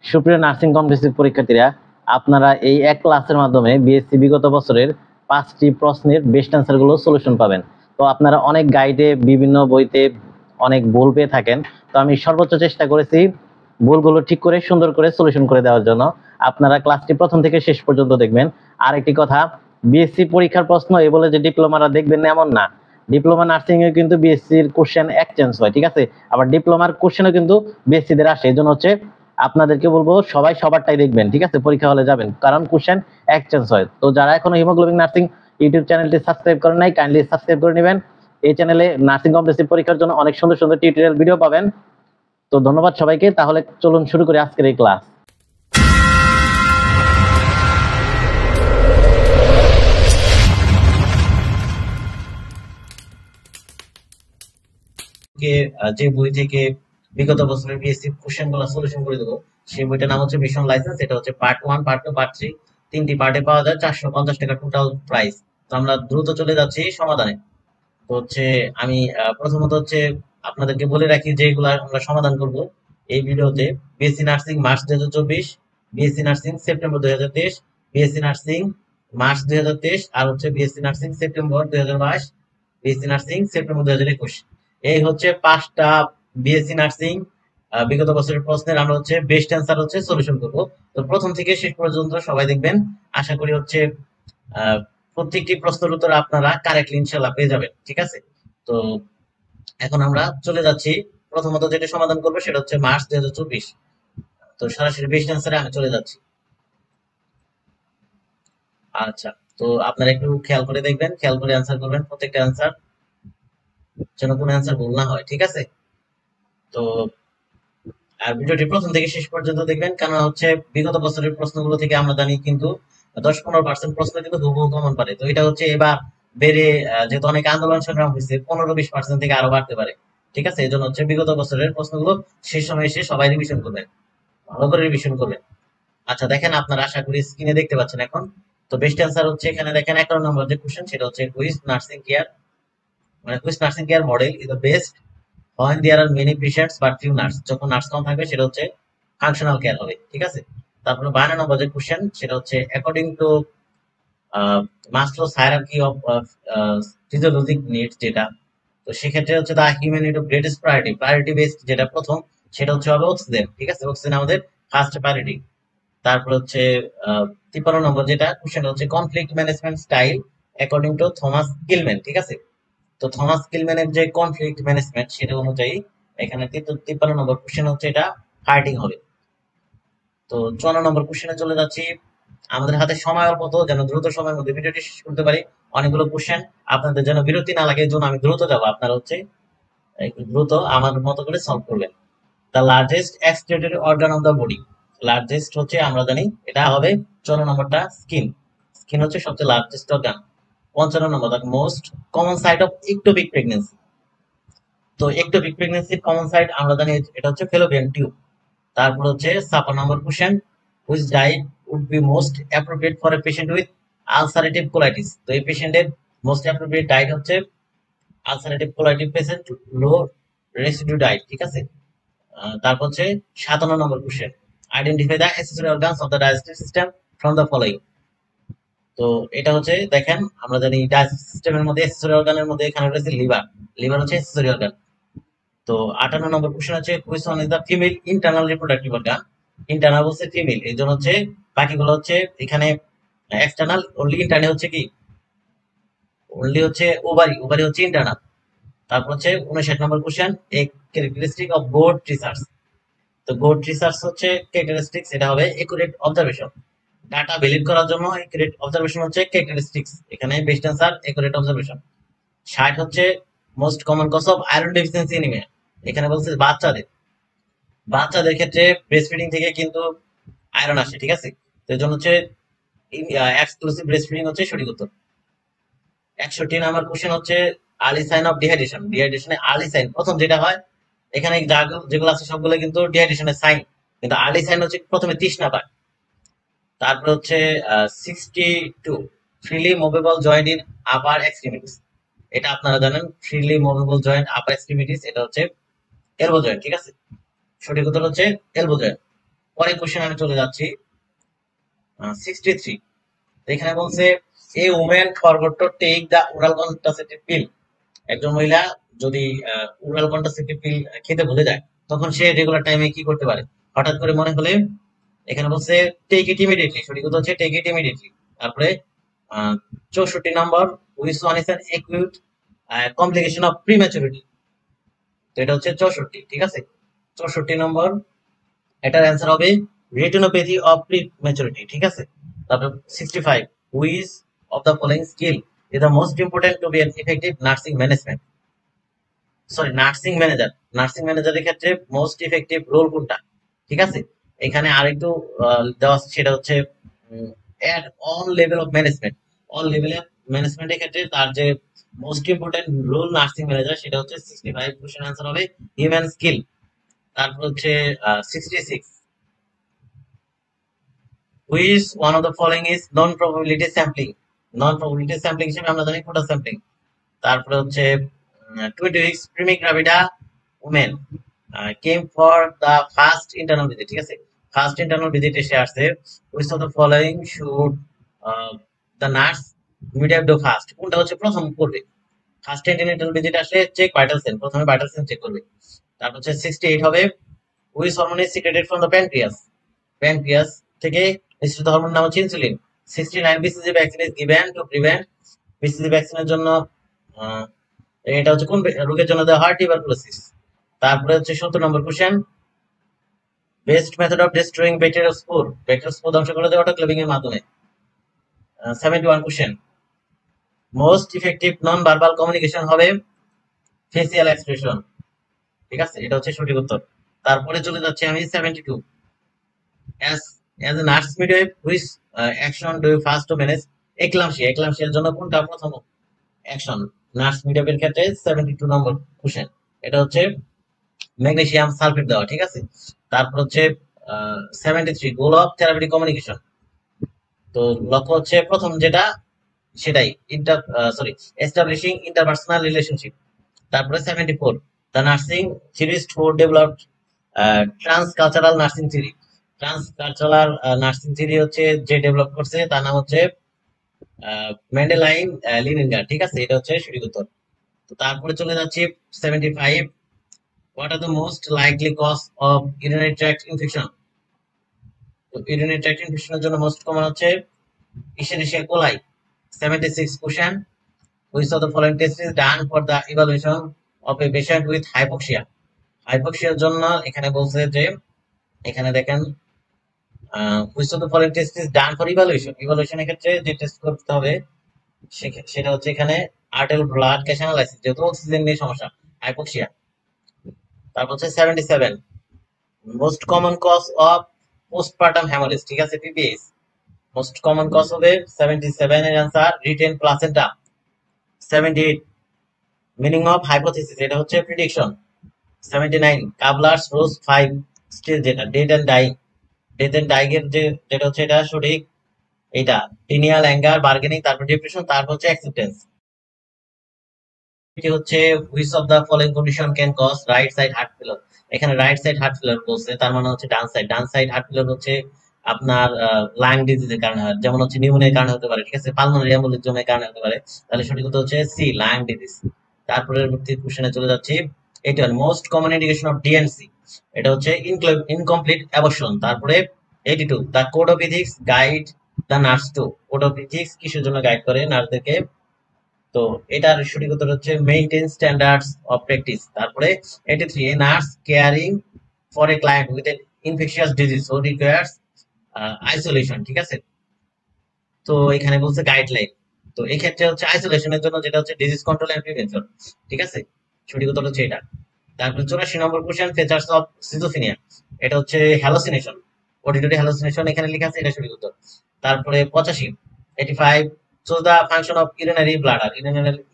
সুপ্রিয় nursing competitive পরীক্ষার্থীরা, আপনারা এই এক ক্লাসের মাধ্যমে বিএসসি বিগত বছরের 5টি প্রশ্নের বেস্ট অ্যান্সারগুলো সলিউশন পাবেন। তো আপনারা অনেক গাইডে বিভিন্ন বইতে অনেক ভুল পেয়ে থাকেন। তো আমি সর্বোচ্চ চেষ্টা করেছি ভুলগুলো ঠিক করে সুন্দর করে সলিউশন করে দেওয়ার জন্য। আপনারা ক্লাসটি প্রথম থেকে শেষ পর্যন্ত দেখবেন। আর একটি কথা, বিএসসি পরীক্ষার প্রশ্ন এই বলে যে ডিপ্লোমারা দেখবেন এমন না। ডিপ্লোমা নার্সিং এ কিন্তু বিএসসির কোশ্চেন এক্সচেঞ্জ হয়, ঠিক আছে। আবার ডিপ্লোমার কোশ্চেনও কিন্তু বিএসসি দের আসে। এই জন্য হচ্ছে আপনাদেরকে বলবো সবাই সবারটাই দেখবেন, ঠিক আছে, পরীক্ষা হলে যাবেন, কারণ কোশ্চেন এক্সচেঞ্জ হয়। তো যারা এখনো হিমোগ্লোবিন নার্সিং ইউটিউব চ্যানেলটি সাবস্ক্রাইব করেন নাই, কাইন্ডলি সাবস্ক্রাইব করে নেবেন। এই চ্যানেলে নার্সিং কম্পিটিটিভ পরীক্ষার জন্য অনেক সুন্দর সুন্দর টিউটোরিয়াল ভিডিও পাবেন। তো ধন্যবাদ সবাইকে। তাহলে চলুন শুরু করি আজকের এই ক্লাস। যে বই থেকে বিগত বছরের বিএসসি কোশ্চেন গুলো সলিউশন করে দেবো, সেই বইটার নাম হচ্ছে মিশন লাইসেন্স। এটা হচ্ছে পার্ট 1, পার্ট 2, পার্ট 3, 3টি পার্টে পাওয়া যায়। 450 টাকা টোটাল প্রাইস। তো আমরা দ্রুত চলে যাচ্ছি সমাধানে। তো হচ্ছে আমি প্রথমত হচ্ছে আপনাদেরকে বলে রাখি যে এগুলা আমরা সমাধান করব এই ভিডিওতে। BSc nursing March 2024, BSc nursing September 2023, BSc nursing March 2023, আর হচ্ছে BSc nursing September 2022, BSc nursing September 2021। এই হচ্ছে 5টা বিএসসি নার্সিং বিগত বছরের প্রশ্নের আমরা হচ্ছে বেস্ট অ্যান্সার হচ্ছে সলিউশন করব। তো প্রথম থেকে শেষ পর্যন্ত সবাই দেখবেন। আশা করি হচ্ছে প্রত্যেকটি প্রশ্নের উত্তর আপনারা কারেক্টলি ইনশাআল্লাহ পেয়ে যাবেন, ঠিক আছে। তো এখন আমরা চলে যাচ্ছি। প্রথমত যেটা সমাধান করবো সেটা হচ্ছে মার্চ 2024। তো সরাসরি বেস্ট অ্যান্সারে আমি চলে যাচ্ছি। আচ্ছা, তো আপনারা একটু খেয়াল করে দেখবেন, খেয়াল করে অ্যান্সার করবেন। প্রত্যেকটা অ্যান্সার যেন কোনো অ্যান্সার ভুল না হয়, ঠিক আছে। তো আর ভিডিওটি প্রথম থেকে শেষ পর্যন্ত দেখবেন, কারণ হচ্ছে বিগত বছরের প্রশ্নগুলো থেকে আমরা জানি কিন্তু 10-15% প্রশ্ন কিন্তু হুবহু কমন পারে। তো এটা হচ্ছে এবার বেড়ে যেহেতু অনেক আন্দোলন সংগ্রাম হয়েছে, 15-20% থেকে আরো বাড়তে পারে, ঠিক আছে। এই জন্য হচ্ছে বিগত বছরের প্রশ্নগুলো শেষ সময় এসে সবাই রিভিশন করবেন, ভালো করে রিভিশন করবেন। আচ্ছা দেখেন, আপনারা আশা করি স্ক্রিনে দেখতে পাচ্ছেন এখন। তো বেস্ট অ্যান্সার হচ্ছে এখানে দেখেন 11 নম্বর যে কোশ্চেন, সেটা হচ্ছে হুইচ নার্সিং কেয়ার, মানে which nursing care model is the best when there are many patients but few nurse। যখন নার্স কম থাকবে সেটা হচ্ছে ফাংশনাল কেয়ার হবে, ঠিক আছে। তারপরে 12 নম্বর যে কোশ্চেন, সেটা হচ্ছে according to Maslow's hierarchy of physiologic needs, যেটা তো সেক্ষেত্রে হচ্ছে the human need of greatest priority, priority based যেটা প্রথম, সেটা হচ্ছে হবে অক্সিজেন, ঠিক আছে। অক্সিজেন আমাদের ফার্স্ট প্রায়োরিটি। তারপর হচ্ছে 53 নম্বর যেটা কোশ্চেন হচ্ছে conflict management style according to Thomas Gilman, ঠিক আছে। তো থমাস গিলম্যানের যে কনফ্লিক্ট ম্যানেজমেন্ট সেটা অনুযায়ী এখানে 53 নম্বর কোশ্চেন হচ্ছে এটা ফাইটিং হবে। তো 54 নম্বর কোশ্চেনে চলে যাচ্ছি। আমাদের হাতে সময় অল্প, তো যেন দ্রুত সময়ের মধ্যে ভিডিওটি শেষ করতে পারি। অনেকগুলো কোশ্চেন, আপনাদের যেন বিরতি না লাগে, এই জন্য আমি দ্রুত যাবো। আপনারা হচ্ছে একটু দ্রুত আমার মতো করে সলভ করবেন। The largest excretory organ of the body, largest হচ্ছে আমরা জানি এটা হবে 54 নম্বরটা স্কিন। স্কিন হচ্ছে সবচেয়ে largest organ. 55 number the most common site of ectopic pregnancy. তো একটোপিক প্রেগনেন্সির কমন সাইট আমরা জানি এটা হচ্ছে ফেলোপিয়ান টিউব। তারপর হচ্ছে 56 number question, which diet would be most appropriate for a patient with ulcerative colitis. তো এই পেশেন্টের মোস্ট অ্যাপ্রোপ্রিয়েট ডায়েট হচ্ছে ulcerative colitis patient, low residue diet, ঠিক আছে। তারপর হচ্ছে 57 number question, identify the accessory organs of the digestive system from the following. তো এটা হচ্ছে দেখেন, আমরা জানি ডাইজেস্টিভ সিস্টেমের মধ্যে অ্যাক্সেসরি অর্গানের মধ্যে এখানে রয়েছে লিভার। লিভার হচ্ছে অ্যাক্সেসরি অর্গান। তো 58 নম্বর কোশ্চেন হচ্ছে which one is the female internal reproductive organ. Internal বলছে ফিমেল, এই জন্য হচ্ছে বাকিগুলো হচ্ছে এখানে এক্সটার্নাল। অনলি ইন্টারনাল হচ্ছে কি, অনলি হচ্ছে ওভারি, ওভারি হচ্ছে ইন্টারনাল। তারপর হচ্ছে 59 number question, a characteristic of good research. তো গোট রিসার্চ হচ্ছে ক্যারেক্টারিস্টিক্স, এটা হবে একুরেট অবজারভেশন। ডাটা ভ্যালিড করার জন্য একুরেট অবজারভেশন হচ্ছে ক্যারেক্টারিস্টিক্স, এখানে বেস্ট অ্যান্সার একুরেট অবজারভেশন। 60 হচ্ছে most common cause of iron deficiency anaemia, এখানে বলছে বাচ্চাদের, বাচ্চাদের ক্ষেত্রে ব্রেস্ট ফিডিং থেকে কিন্তু আয়রন আসে, ঠিক আছে। তো এই জন্য হচ্ছে এক্সক্লুসিভ ব্রেস্ট ফিডিং হচ্ছে সঠিক উত্তর। 61 নাম্বার কোশ্চেন হচ্ছে আর্লি সাইন অফ ডিহাইড্রেশন। ডিহাইড্রেশনে আর্লি সাইন প্রথম যেটা হয়, এখানে যেগুলো আছে সবগুলো কিন্তু ডিহাইড্রেশনের সাইন, কিন্তু আর্লি সাইন হচ্ছে প্রথমে তৃষ্ণা পায়। তারপর হচ্ছে 62 freely movable joint in upper extremities, এটা আপনারা জানেন freely movable joint upper extremities এটা হচ্ছে এলবো জয়েন্ট, ঠিক আছে। সঠিক উত্তর হচ্ছে এলবো জয়েন্ট। পরের কোশ্চেন আমি চলে যাচ্ছি 63। এখানে বলছে a women forgot to take the oral contraceptive pill. একজন মহিলা যদি ওরাল কন্ট্রাসেপটিভ পিল খেতে ভুলে যায়, তখন সে রেগুলার টাইমে কি করতে পারে? হঠাৎ করে মনে হলে এখানে বলছে টেক ইট ইমিডিয়েটলি, সঠিক উত্তর হচ্ছে টেক ইট ইমিডিয়েটলি। তারপরে 64 number, which one is an acute complication of prematurity. তো এটা হচ্ছে 64, ঠিক আছে। 64 নম্বর, এটার অ্যান্সার হবে রেটিনোপ্যাথি অফ প্রিম্যাচুরিটি, ঠিক আছে। তারপর 65, which of the following skill is the most important to be an effective nursing management, sorry nursing manager. Nursing ম্যানেজারের ক্ষেত্রে মোস্ট ইফেক্টিভ রোল কোনটা? ঠিক আছে, এখানে আরেকটু দেওয়া আছে, সেটা হচ্ছে at all level of management. All level of ম্যানেজমেন্টের ক্ষেত্রে তার যে most important role nursing manager, সেটা হচ্ছে 65, কোশ্চেন আনসার হবে হিউম্যান স্কিল। তারপর হচ্ছে 66, which one of the following is non probability sampling. Non probability sampling হিসেবে আমরা জানি কোটা স্যাম্পলিং। তারপরে হচ্ছে 26, primi gravida women came for the first internal visit, ঠিক আছে। ফার্স্ট ইন্টারনাল ভিজিট এসে আসছে, which of the following should the nurse medium do first, কোনটা হচ্ছে প্রথম করবে? ফার্স্ট ইন্টারনাল ভিজিট আসলে চেক ভাইটাল সেন, প্রথমে ভাইটাল সেন চেক করবে। তারপর হচ্ছে 68 হবে, which hormone is secreted from the pancreas. Pancreas থেকে নিঃসৃত হরমোন নাম হচ্ছে insulin. 69, BCG vaccine is given to prevent. BCG ভ্যাকসিনের জন্য এটা হচ্ছে কোন রোগের জন্য দেওয়া হয়? টিউবারকুলোসিস। তারপরে হচ্ছে 70 number question, best method of destroying bacterial spore. Bacterial spore ধ্বংস করে দেওয়া অটোক্লেভিং এর মাধ্যমে। 71 question, most effective non verbal communication হবে ফেসিয়াল এক্সপ্রেশন, ঠিক আছে, এটা হচ্ছে সঠিক উত্তর। তারপরে চলে যাচ্ছে আমি 72, as as a nurse midwife which action do you first to manage eclampsia। eclampsiaর জন্য কোনটা প্রথম অ্যাকশন নার্স মিডিয়ামের ক্ষেত্রে? 72 নম্বর কোশ্চেন, এটা হচ্ছে ম্যাগনেসিয়াম সালফেট দেওয়া, ঠিক আছে। তারপর হচ্ছে 73, গোল অফ থেরাপিউটিক কমিউনিকেশন। তো লক্ষ্য হচ্ছে প্রথম যেটা সেটাই এস্টাবলিশিং ইন্টারপার্সোনাল রিলেশনশিপ। তারপরে 74, the nursing theorist who developed trans cultural nursing theory. Trans cultural nursing theory হচ্ছে যে ডেভেলপ করছে তার নাম হচ্ছে মেন্ডেলাইন লিনিনগার, ঠিক আছে, এটা হচ্ছে সঠিক উত্তর। তো তারপরে চলে যাচ্ছি 75, what are the most likely cause of urinary tract infection. তো ইউরিনারি ট্র্যাক্ট ইনফেকশনের জন্য মোস্ট কমন হচ্ছে Escherichia coli. 76 question, which of the following test is done for the evaluation of a patient with hypoxia। হাইপোক্সিয়ার জন্য এখানে বলছে যে, এখানে দেখেন which of the following test is done for evaluation। ইভালুয়েশনের ক্ষেত্রে যে টেস্ট করতে হবে সেটা হচ্ছে এখানে আর্টেল ব্লাড গ্যাস অ্যানালাইসিস, যেহেতু অক্সিজেন নিয়ে সমস্যা হাইপোক্সিয়া। তারপর হচ্ছে 77, most common cause of postpartum haemorrhage, ঠিক আছে, পিপিএস। মোস্ট কমন কজ হবে 77 এর answer retained placenta. 78, meaning of hypothesis, এটা হচ্ছে প্রিডিকশন। 79, কাবলার্স রোজ 5 স্টেজ, যেটা death and dying. Death and dying এর যেটা হচ্ছে এটা সঠিক, এটা টিনিয়াল, অ্যাঙ্গার, বার্গেনিং, তারপর ডিপ্রেশন, তারপর হচ্ছে অ্যাকসেপ্টেন্স। এটি হচ্ছে which of the following condition can cause right side heart failure. এখানে রাইট সাইড হার্ট ফেলিওর বলছে, তার মানে হচ্ছে ডান সাইড। ডান সাইড হার্ট ফেলিওর হচ্ছে আপনার লাং ডিজিজের কারণে হয়, যেমন হচ্ছে নিউমোনিয়ার কারণে হতে পারে, ঠিক আছে, পালমোনারি এম্বোলিজমের কারণে হতে পারে। তাহলে সঠিক উত্তর হচ্ছে সি, লাং ডিজিজ। তারপরে পরবর্তী কোশ্চেনে চলে যাচ্ছি, এটা most common indication of DNC, এটা হচ্ছে ইনকমপ্লিট অ্যাবর্শন। তারপরে 82, the code of ethics guide the nurse to. Code of ethics কিসের জন্য গাইড করে নার্সদেরকে? তো এটার সঠিক উত্তর হচ্ছে মেইনটেইন স্ট্যান্ডার্ডস অফ প্র্যাকটিস। তারপরে 83, a nurse caring for a client with an infectious disease so requires isolation, ঠিক আছে। তো এখানে বলছে গাইডলাইন, তো এই ক্ষেত্রে হচ্ছে আইসোলেশনের জন্য যেটা হচ্ছে ডিজিজ কন্ট্রোল এন্ড প্রিভেনশন, ঠিক আছে, সঠিক উত্তর হচ্ছে এটা। তারপরে 84 নম্বর কোশ্চেন, ফিচার্স অফ সিজোফ্রেনিয়া, এটা হচ্ছে হ্যালোসিনেশন, অডিটরি হ্যালোসিনেশন এখানে লেখা আছে, এটা সঠিক উত্তর। তারপরে 85, 85, choose the function of urinary bladder.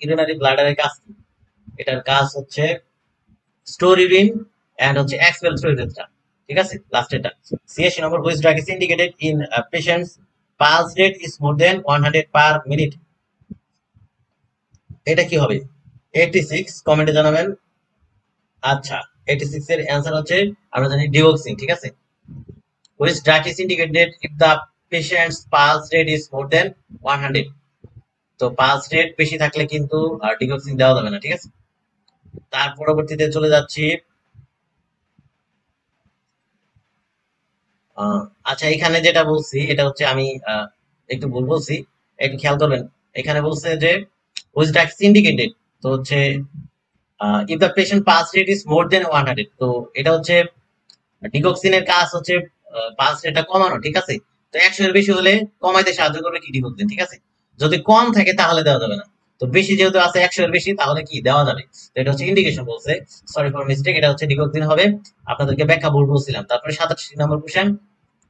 Urinary ব্লাডারের কাজ কি? এটার কাজ হচ্ছে স্টোর ইউরিন এন্ড হচ্ছে এক্সপেল থ্রু ইউরেথ্রা, ঠিক আছে, লাস্টেরটা। 86 number, which drug is indicated in patients pulse rate is more than 100 per minute. এটা কি হবে? 86 কমেন্টে জানাবেন। আচ্ছা, 86 এর অ্যান্সার হচ্ছে আমরা জানি ডিওক্সিন, ঠিক আছে। which drug is indicated if the patient's pulse rate is more than 100. তো পালস রেট বেশি থাকলে কিন্তু ডিগক্সিন দেওয়া যাবে না, ঠিক আছে। তার পরবর্তীতে চলে যাচ্ছি। আচ্ছা, এখানে যেটা বলছি এটা হচ্ছে আমি একটু ভুল বলছি, একটু খেয়াল করবেন। এখানে বলছে যে which drug is indicated, তো হচ্ছে if the patient pulse rate is more than 100, তো এটা হচ্ছে ডিগক্সিনের কাজ হচ্ছে পালস রেটটা কমানো, ঠিক আছে। তো 100 এর বেশি হলে কমাইতে সাহায্য করবে কি ডিগক্সিন, ঠিক আছে। যদি কম থাকে তাহলে দেওয়া যাবে না। তো বেশি যেহেতু আছে 100 এর বেশি, তাহলে কি দেওয়া যাবে। তো এটা হচ্ছে ইন্ডিকেশন বলছে, সরি ফর মিস্টেক, এটা হচ্ছে ডিগক্সিন হবে। আপনাদেরকে ব্যাখ্যা ভুল বলছিলাম। তারপরে 87 number question,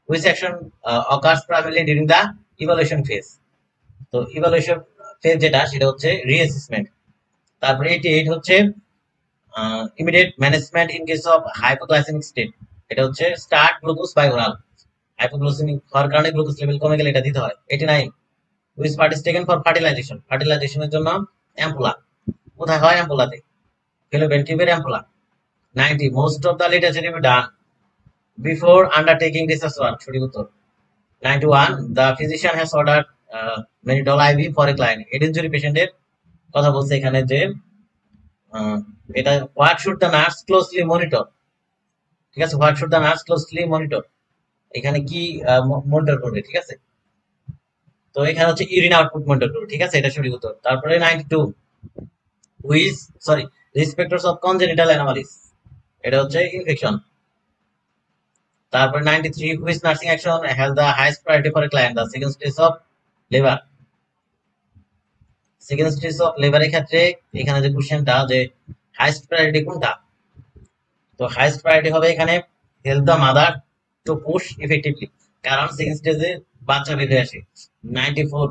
which action occurs primarily during the evaluation phase. তো ইভালুয়েশন ফেজ যেটা, সেটা হচ্ছে রিঅ্যাসেসমেন্ট। তারপরে 88 হচ্ছে immediate management in case of hypoglycaemic state. এটা হচ্ছে start glucose by oral. Hypoglycaemic হওয়ার কারণে গ্লুকোজ লেভেল কমে গেলে এটা দিতে হয়। 89 which part is taken for fertilisation. ফার্টিলাইজেশনের জন্য অ্যাম্পুলা। কোথায় হয় অ্যাম্পুলাতে? ফেলোপিয়ান টিউবের ampulla. 90 most of the literature is done before undertaking research work. সঠিক উত্তর। 91 the physician has order mannitol IV for a client. Head injury পেশেন্টের কথা বলছে এখানে যে এটা what should the nurse closely monitor, ঠিক আছে। What should the nurse closely monitor, এখানে কি মনিটর করবে, ঠিক আছে। তো এখানে হচ্ছে ইউরিন আউটপুট মনিটর করবে, ঠিক আছে, এটা সঠিক উত্তর। তারপরে 92 which sorry respecters of congenital anomalies, এটা হচ্ছে ইনফেকশন। তারপরে 93 which nursing action has the highest priority for a client, the second stage of labour. Second stage of লেবারের ক্ষেত্রে এখানে যে কোশ্চেনটা যে হাইয়েস্ট প্রায়োরিটি কোনটা, তো হাইয়েস্ট প্রায়োরিটি হবে এখানে help the mother to push effectively, কারণ সেকেন্ড স্টেজে বাচ্চা বেরিয়ে আসে। 94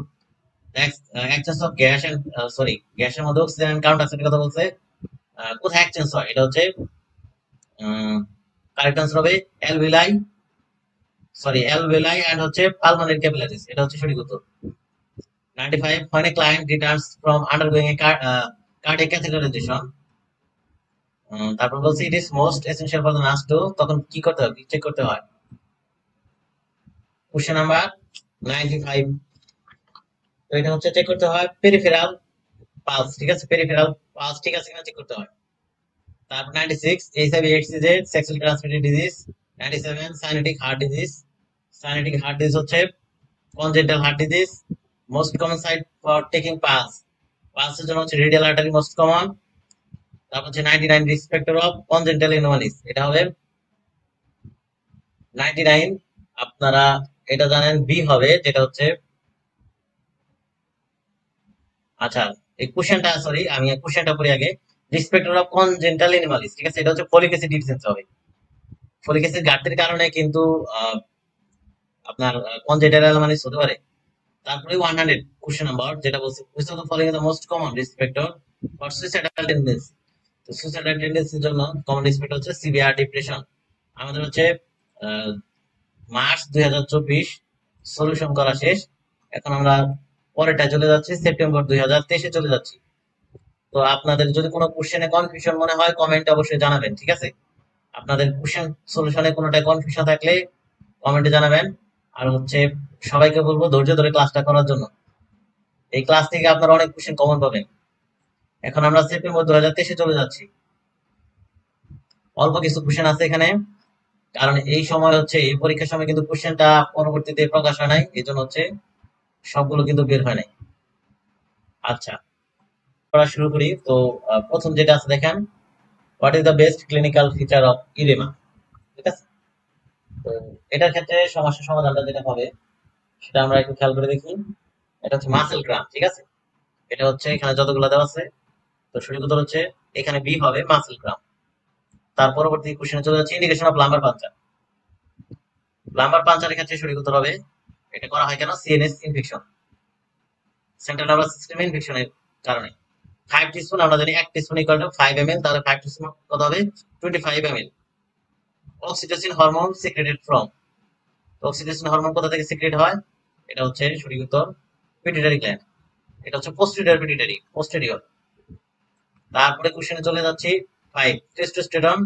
exchange of gas and sorry গ্যাসের মধ্যে অক্সিজেন এন্ড কার্বন ডাইঅক্সাইডের কথা বলছে। কোথায় এক্সচেঞ্জ হয়, এটা হচ্ছে কারেক্ট আনসার হবে অ্যালভিলাই এন্ড হচ্ছে পালমোনারি ক্যাপিলারিস, এটা হচ্ছে সঠিক উত্তর। 95 when a client returns from undergoing a cardiac catheterization, তারপর বলছে it is most essential for the nurse to, তখন কি করতে হবে, চেক করতে হয়। কোশ্চেন নাম্বার 95, তো এটা হচ্ছে চেক করতে হয় পেরিফেরাল পালস, ঠিক আছে, পেরিফেরাল পালস ঠিক আছে কিনা চেক করতে হয়। তারপর 96 HIV AIDS is a sexually transmitted disease. 97 cyanotic heart disease. Cyanotic heart disease হচ্ছে congenital heart disease. Most common site for taking pulse, পালসের জন্য হচ্ছে রেডিয়াল আর্টারি মোস্ট কমন। তারপর হচ্ছে 99 রিসপেক্টর অফ কনজেন্টাল অ্যানোমালিস, এটা হবে 99, আপনারা এটা জানেন বি হবে, যেটা হচ্ছে আচ্ছা এই কোশ্চেনটা সরি আমি কোশ্চেনটা পড়ি আগে। রিসপেক্টর অফ কনজেন্টাল অ্যানোমালিস, ঠিক আছে, এটা হচ্ছে ফলিক অ্যাসিড ডিফিসিয়েন্সি হবে। ফলিক অ্যাসিড ঘাটতির কারণে কিন্তু আপনার কনজেন্টাল অ্যানোমালিস হতে পারে। তারপরে 100 কোশ্চেন নাম্বার যেটা বলছে which of the following is the most common respecter for suicidal tendency. তো সুইসাইডাল টেন্ডেন্সির জন্য কমন রিসপেক্টর হচ্ছে সিভিয়ার ডিপ্রেশন। আমাদের হচ্ছে মার্চ 2024 সলিউশন করা শেষ। এখন আমরা পরেরটা চলে যাচ্ছি, সেপ্টেম্বর 2023 চলে যাচ্ছি। তো আপনাদের যদি কোনো কোশ্চেনে কনফিউশন মনে হয় কমেন্টে অবশ্যই জানাবেন, ঠিক আছে। আপনাদের কোশ্চেন সলিউশনে কোনোটা কনফিউশন থাকলে কমেন্টে জানাবেন। আর হচ্ছে সবাইকে বলবো ধৈর্য ধরে ক্লাসটা করার জন্য। এই ক্লাস থেকে আপনারা অনেক কোশ্চেন কমন পাবেন। এখন আমরা সেপ্টেম্বর 2023 চলে যাচ্ছি। অল্প কিছু কোশ্চেন আছে এখানে, কারণ এই সময় হচ্ছে এই পরীক্ষার সময় কিন্তু কোশ্চেনটা পরবর্তীতে প্রকাশ হয় নাই, এই জন্য হচ্ছে সবগুলো কিন্তু বের হয় নাই। আচ্ছা পড়া শুরু করি। তো প্রথম যেটা আছে দেখেন, what is the best clinical feature of oedema, ঠিক আছে। তো এটার ক্ষেত্রে সমস্যার সমাধানটা যেটা হবে সেটা আমরা একটু খেয়াল করে দেখি। এটা হচ্ছে মাসেল ক্রাম, ঠিক আছে। এটা হচ্ছে এখানে যতগুলো দেওয়া আছে, তো সঠিক উত্তর হচ্ছে এখানে বি হবে মাসেল ক্রাম। তার পরবর্তী কোশ্চেনে চলে যাচ্ছে indication of lumbar puncture. Lumbar পাঞ্চারের ক্ষেত্রে সঠিক উত্তর হবে, এটা করা হয় কেন, CNS infection, central nervous system ইনফেকশনের কারণে। 5 টিস্পুন আমরা জানি 1 টিস্পুন ইকুয়াল টু 5 ml, তাহলে 5 টিস্পুন কত হবে, 25 ml। Oxytocin hormone secreted from, oxytocin hormone কোথা থেকে সিক্রেট হয়, এটা হচ্ছে সঠিক উত্তর পিটুইটারি গ্ল্যান্ড। এটা হচ্ছে পোস্টেরিয়র পিটুইটারি, পোস্টেরিয়র। তারপরে কোশ্চেনে চলে যাচ্ছি 5 testosterone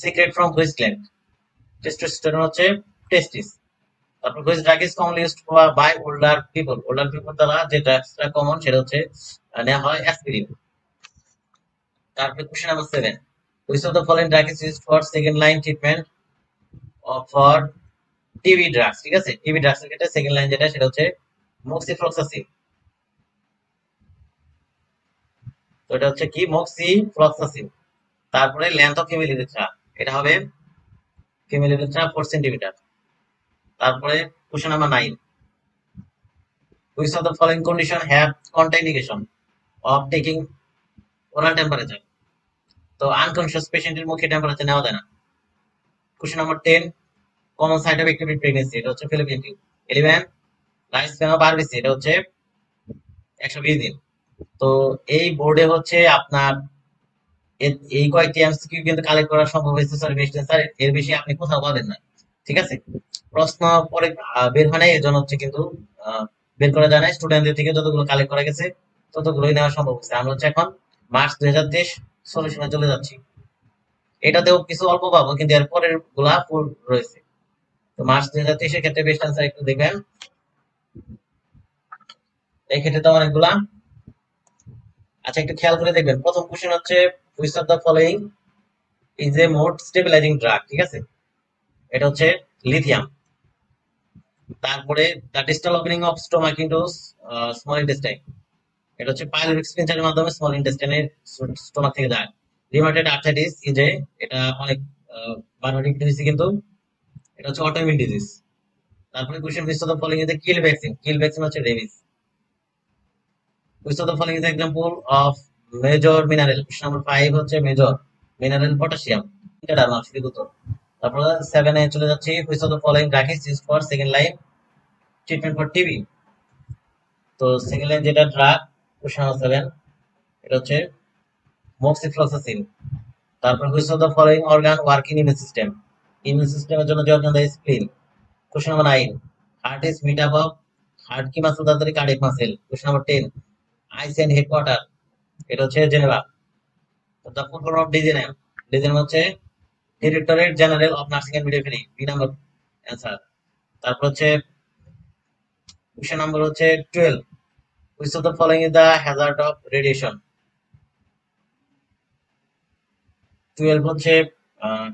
secrete from which gland. Testosterone হচ্ছে টেস্টিস। তারপর which drug is commonly used by older people, older people দ্বারা যে ড্রাগসটা কমন সেটা হচ্ছে নেওয়া হয় অ্যাসপিরিন। তারপরে question number 7, which of the following drug is used for second line treatment for TB drugs, ঠিক আছে। টিবি ড্রাগস এর ক্ষেত্রে সেকেন্ড লাইন যেটা সেটা হচ্ছে মক্সিফ্লক্সাসিন। তো এটা হচ্ছে কি মক্সিফ্লক্সাসিন। তারপরে লেন্থ অফ ফিমেল ইউরেথ্রা, এটা হবে ফিমেল ইউরেথ্রা 4 সেন্টিমিটার। তারপরে question number 9, which of the following condition have contraindication of taking oral temperature. তো আনকনশিয়াস পেশেন্টের মুখে টেম্পারেচার নেওয়া যায় না। Question number 10, common site of active pregnancy, এটা হচ্ছে fallopian tube. 11, life span of RBC, এটা হচ্ছে 120 দিন। তো এই বোর্ডে হচ্ছে আপনার এই কয়েকটি এমসিকিউ কিন্তু কালেক্ট করা সম্ভব হয়েছে স্যার, বেশ স্যার এর বেশি আপনি কোথাও পাবেন না, ঠিক আছে। প্রশ্ন পরে বের হয় নাই, এর জন্য হচ্ছে কিন্তু বের করা যায় না। স্টুডেন্টদের থেকে যতগুলো কালেক্ট করা গেছে ততগুলোই নেওয়া সম্ভব হচ্ছে। আমরা হচ্ছে এখন মার্চ 2023 সলিউশনে চলে যাচ্ছি। এটাতেও কিছু অল্প পাবো, কিন্তু এর পরের গুলা ফুল রয়েছে। তো মার্চ 2023 এর ক্ষেত্রে বেস্ট আনসার একটু দেখবেন। এই ক্ষেত্রে তো অনেকগুলা। আচ্ছা, একটু খেয়াল করে দেখবেন। প্রথম কোশ্চেন হচ্ছে which of the following is A mode stabilising drug, ঠিক আছে। এটা হচ্ছে লিথিয়াম। তারপরে the distal opening of stomach into small intestine, এটা হচ্ছে পাইলোরিক স্পিনচারের মাধ্যমে স্মল ইন্টেস্টাইনের স্টোমাক থেকে যায়। রিউমাটয়েড আর্থ্রাইটিস ইজ এ, এটা অনেক বারবার রিপিট হয়েছে কিন্তু এটা হচ্ছে অটোইমিউন ডিজিজ। তারপরে question which of the following is a kill vaccine, kill vaccine হচ্ছে rabies. Which of the following is example of major mineral, question number 5 হচ্ছে মেজর মিনারেল পটাশিয়াম। এটা ডারমাল শুধু। তারপরে 7 এ চলে যাচ্ছি, which of the following drug is used for second line treatment for TB. তো second line যেটা ড্রাগ, কোশ্চেন নাম্বার 7, এটা হচ্ছে মক্সিফ্লক্সাসিন। তারপর which of the following organ work in immune system, immune সিস্টেমের জন্য যে অর্গান দেয় spleen. Question number 9, heart is made up of, heart কি মাসেল তাড়াতাড়ি cardiac muscle. Question number 10, ICN headquarter, এটা হচ্ছে Geneva. The full form of DGNM, DGNM হচ্ছে directorate general of nursing and midwifery, 2 number answer. তারপর হচ্ছে question number হচ্ছে 12, which of the following is the hazard of radiation. 12 হচ্ছে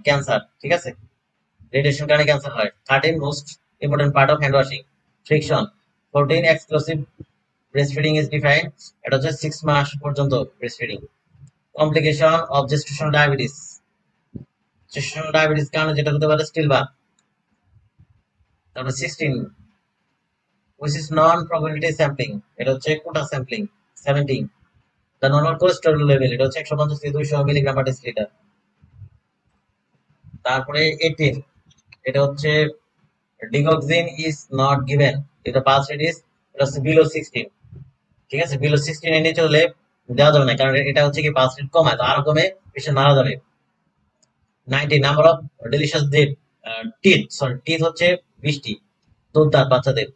cancer, ঠিক আছে। Radiation কারণে ক্যান্সার হয়। 13, most important part of hand washing, friction. 14, exclusive breast feeding is defined, এটা হচ্ছে 6 মাস পর্যন্ত breast feeding. Complication of gestational diabetes, gestational diabetes কারণে যেটা হতে পারে স্টিল বার্থ। তারপর 16, which is non-probability sampling, এটা হচ্ছে কোটা sampling. 17, the normal cholesterol level, এটা হচ্ছে 150 থেকে 200 মিলিগ্রাম পার ডেসিলিটার। তারপরে 18, এটা হচ্ছে ডিগক্সিন ইজ নট গিভেন, এটা পালস রেট ইজ, এটা হচ্ছে বিলো 16, ঠিক আছে। বিলো 16 এর নিচে হলে দেওয়া যাবে না, কারণ এটা হচ্ছে কি পালস রেট কমায়, তো আরো কমে পেশেন্ট মারা যাবে। 19, number of delicious teeth, sorry teeth হচ্ছে 20টি, দুধ দাঁত বাচ্চাদের।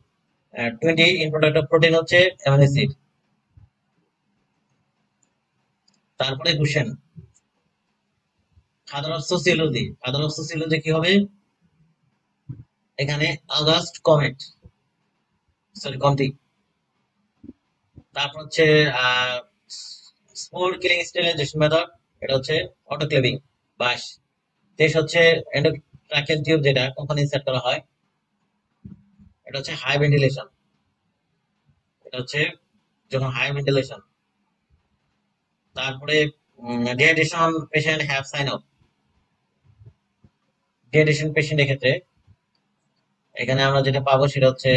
20, ইন প্রোডাক্ট অফ প্রোটিন হচ্ছে অ্যামিনো অ্যাসিড। তারপরে question father of sociology, father of sociology কি হবে এখানে? অগাস্ট কমেট, সরি কমটি। তারপর হচ্ছে স্পোর কিলিং স্টেরিলাইজেশন মেথড, এটা হচ্ছে অটোক্লেভিং। 22, 23 হচ্ছে এন্ডোট্রাকিয়াল টিউব, যেটা কখন ইনসার্ট করা হয়, এটা হচ্ছে হাই ভেন্টিলেশন, এটা হচ্ছে যখন হাই ভেন্টিলেশন। তারপরে dehydration patient have sign of, dehydration পেশেন্টের ক্ষেত্রে এখানে আমরা যেটা পাবো সেটা হচ্ছে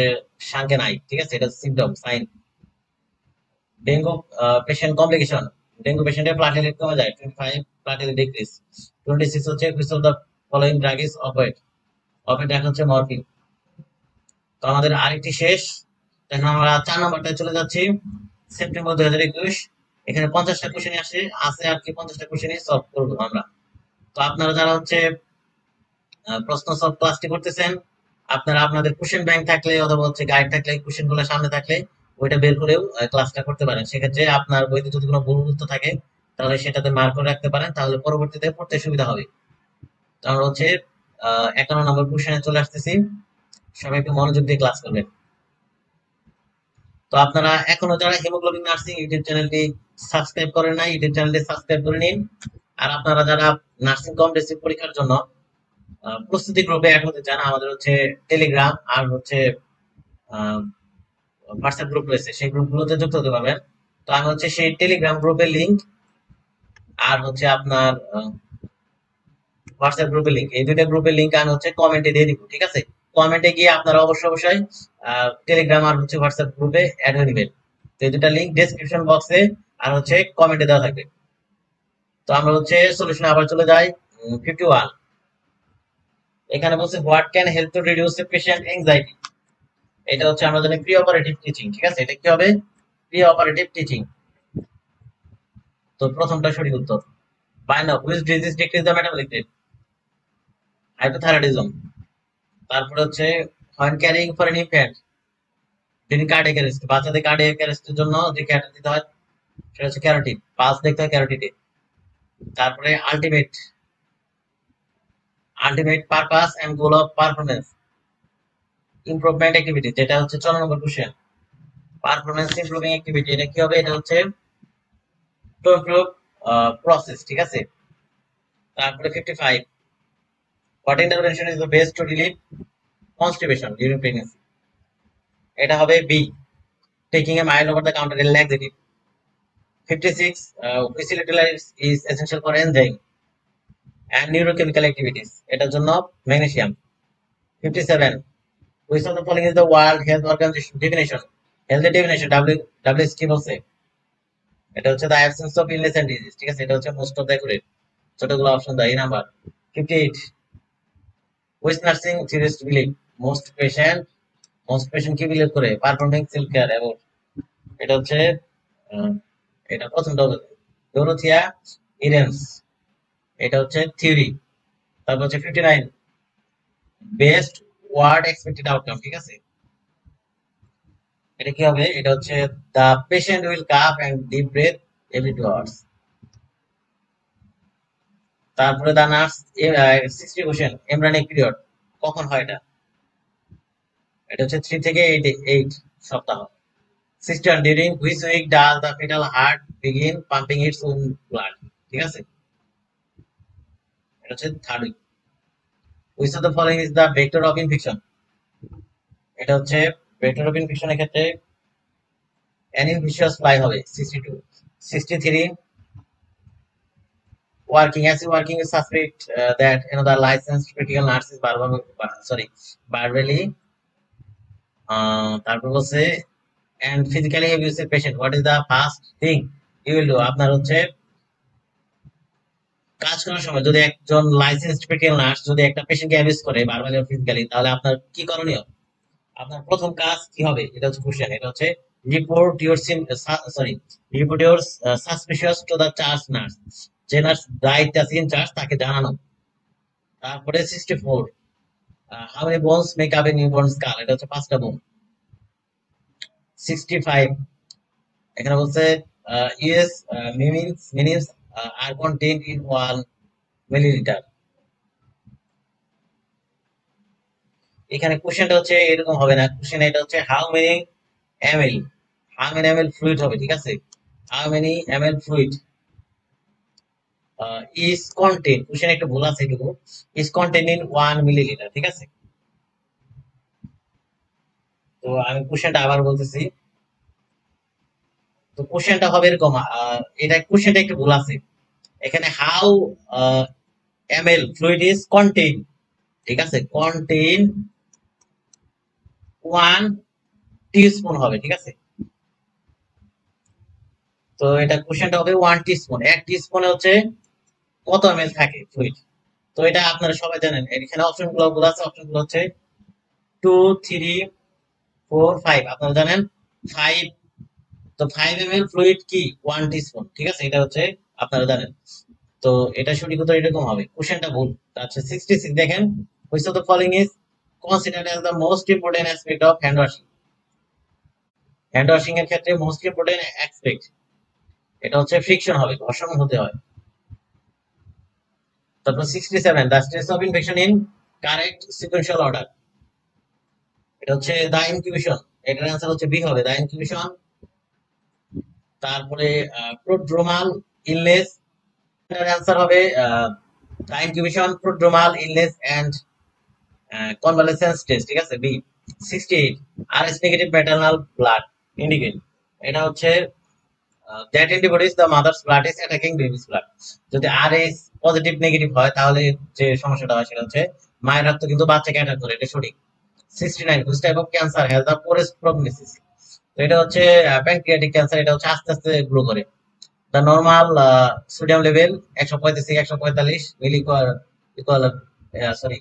সাংকে নাই, ঠিক আছে, এটা symptom sign. Dengue patient complication, dengue পেশেন্টের প্লাটিলেট কমে যায়, 25 প্লাটিলেট ডিক্রিজ। 26 হচ্ছে which of the following drug is opioid, opioid drug হচ্ছে মরফিন। তো আমাদের আরেকটি শেষ, এখন আমরা 4 নম্বরটায় চলে যাচ্ছি। সেপ্টেম্বর 2021, এখানে 50টা কোশ্চেন আছে আর কি 50টা কোশ্চেনই সলভ করবো আমরা। তো আপনারা যারা হচ্ছে প্রশ্ন সলভ ক্লাসটি করতেছেন, আপনারা আপনাদের কোশ্চেন ব্যাংক থাকলে অথবা হচ্ছে গাইড থাকলে, কোশ্চেন গুলো সামনে থাকলে ওইটা বের করেও ক্লাসটা করতে পারেন। সেক্ষেত্রে আপনার বইতে যদি কোনো ভুল উত্তর থাকে তাহলে সেটাতে মার্ক করে রাখতে পারেন, তাহলে পরবর্তীতে পড়তে সুবিধা হবে। তো আমরা হচ্ছে 51 নম্বর কোশ্চেনে চলে আসতেছি। সবাই একটু মনোযোগ দিয়ে ক্লাস করবেন। তো আপনারা এখনো যারা হিমোগ্লোবিন নার্সিং ইউটিউব চ্যানেলটি সাবস্ক্রাইব করেন না, ইউটিউব চ্যানেলটি সাবস্ক্রাইব করে নিন। আর আপনারা যারা নার্সিং কম্পিটিটিভ পরীক্ষার জন্য প্রস্তুতি গ্রুপে অ্যাড হতে চান, আমাদের হচ্ছে টেলিগ্রাম আর হচ্ছে হোয়াটসঅ্যাপ গ্রুপ রয়েছে, সেই গ্রুপগুলোতে যুক্ত হতে পারবেন। তো আমি হচ্ছে সেই টেলিগ্রাম গ্রুপের লিংক আর হচ্ছে আপনার হোয়াটসঅ্যাপ গ্রুপের লিংক, এই দুইটা গ্রুপের লিংক আমি হচ্ছে কমেন্টে দিয়ে দিব, ঠিক আছে? কমেন্টে গিয়ে আপনারা অবশ্যই টেলিগ্রাম আর হচ্ছে হোয়াটসঅ্যাপ গ্রুপে অ্যাড হয়ে নেবেন। তো এই দুটা লিংক ডেসক্রিপশন বক্সে আর হচ্ছে কমেন্টে দেওয়া থাকবে। তো আমরা হচ্ছে সলিউশনে আবার চলে যাই। 51 এখানে বলছে what can help to reduce patient anxiety. এটা হচ্ছে আমরা জানি প্রি অপারেটিভ টিচিং, ঠিক আছে? এটা কি হবে? Pre operative teaching. তো প্রথমটা সঠিক উত্তর। By now which disease decrease the metabolic rate? Hypothyroidism. তারপরে হচ্ছে when caring for an infant during cardiac arrest, বাচ্চাদের কার্ডিয়াক অ্যারেস্টের জন্য যে ক্যারেট দিতে হয় সেটা হচ্ছে ক্যারোটিড, পালস দেখতে হয় ক্যারোটিডে। তারপরে ultimate ultimate purpose and goal of performance improvement activity, যেটা হচ্ছে 14 number question. Performance improving activity এটা কি হবে? এটা হচ্ছে টু ইমপ্রুভ প্রসেস, ঠিক আছে? তারপরে 55 what intervention is the best to relieve constipation during pregnancy? এটা হবে B, taking a mild over the counter laxative. 56 which electrolyte is essential for enzyme and neurochemical activities, এটার জন্য magnesium. 57 which of the following is the World Health Organization definition? Health definition WH কি বলছে? এটা হচ্ছে the absence of illness and disease, ঠিক আছে? এটা হচ্ছে মোস্ট অফ দ্য অ্যাকুরেট, ছোটগুলো অপশন দেয় এই number. 58 which nursing theorist believe most patient কি বিলিভ করে? পারফর্মিং সেলফ কেয়ার অ্যাবাউট, এটা হচ্ছে এটা প্রথমটা হবে ডোরোথিয়া ইরেন্স, এটা হচ্ছে থিওরি। তারপর হচ্ছে 59 বেস্ট ওয়ার্ড এক্সপেক্টেড আউটকাম, ঠিক আছে? এটা কি হবে? এটা হচ্ছে the patient will cough and deep breath every 2 hours. তারপরে the nurse 60 question embryonic period কখন হয়? এটা হচ্ছে 3 থেকে 8 সপ্তাহ। 61 during which week does the fetal heart begin pumping its own blood, ঠিক আছে? এটা হচ্ছে third week. Which of the following is the vector of infection? এটা হচ্ছে ভেক্টর অফ ইনফেকশনের ক্ষেত্রে অ্যানিভিশিয়াস ফ্লাই হবে 62। 63 working as you working you suspect that another licensed critical nurse is verbally তারপর বলছে and physically abusive patient, what is the first thing you will do? আপনার হচ্ছে কাজ করার সময় যদি একজন লাইসেন্সড ক্রিটিক্যাল নার্স যদি একটা পেশেন্টকে অ্যাবিউজ করে ভার্বালি অর ফিজিক্যালি, তাহলে আপনার কি করণীয়? আপনার প্রথম কাজ কি হবে? এটা হচ্ছে কোশ্চেন। এটা হচ্ছে report your suspicious to the charge nurse, যে নার্স দায়িত্বে আছে ইনচার্জ তাকে জানানো। তারপরে 64 how many bones make up a newborn skull? এটা হচ্ছে 5টা বোন। 65 এখানে বলছে US minims are content in 1 millilitre. এখানে কোশ্চেনটা হচ্ছে এরকম হবে না, কোশ্চেন এটা হচ্ছে হাউ মেনি এমএল ফ্লুইড হবে, ঠিক আছে? How many ML fluid is content, question একটু ভুল আছে এটুকু, ইজ কন্টেন্ট ইন 1 মিলিলিটার, ঠিক আছে? তো আমি কোশ্চেনটা আবার বলতেছি। তো কোশ্চেনটা হবে এরকম, এটা কোশ্চেনটা একটু ভুল আছে এখানে। How ML fluid is contain, ঠিক আছে? কন্টেইন 1 টিস্পুন হবে, ঠিক আছে? তো এটা কোশ্চেনটা হবে 1 টিস্পুন, 1 টিস্পুনে হচ্ছে কত এমএল থাকে ফ্লুইড? তো এটা আপনারা সবাই জানেন। এখানে অপশনগুলো বলা আছে, অপশনগুলো হচ্ছে 2 3 4 5, আপনারা জানেন 5। তো 5 এমএল ফ্লুইড কি 1 টিস্পুন, ঠিক আছে? এটা হচ্ছে আপনারা জানেন। তো এটা সঠিক উত্তর এরকম হবে, কোশ্চেনটা ভুল। আচ্ছা 66 দেখেন, which of the following is considered as the most important aspect of hand washing? Hand washing এর ক্ষেত্রে মোস্ট ইম্পর্টেন্ট অ্যাসপেক্ট এটা হচ্ছে ফ্রিকশন হবে, ঘর্ষণ হতে হয়। তারপর 67 the stress of infection in correct sequential order, এটা হচ্ছে দা ইনকিউবেশন, এটার অ্যান্সার হচ্ছে বি হবে, দা ইনকিউবেশন। তারপরে প্রোড্রোমাল ইলনেস, এটার অ্যান্সার হবে the incubation, prodromal illness and convalescence stage, ঠিক আছে, B. 68 RS negative maternal blood indicate, এটা হচ্ছে that antibodies the mother's blood is attacking baby's blood. যদি আরএস পজিটিভ নেগেটিভ হয় তাহলে যে সমস্যাটা হয় সেটা হচ্ছে মায়ের রক্ত কিন্তু বাচ্চাকে অ্যাটাক করে, এটা সঠিক। 69 which type of cancer has the poorest prognosis, তো এটা হচ্ছে প্যানক্রিয়াটিক ক্যান্সার, এটা হচ্ছে আস্তে আস্তে গ্রো করে। দ্য নরমাল সোডিয়াম লেভেল 135 থেকে 145 মিলি ইকুয়াল, সরি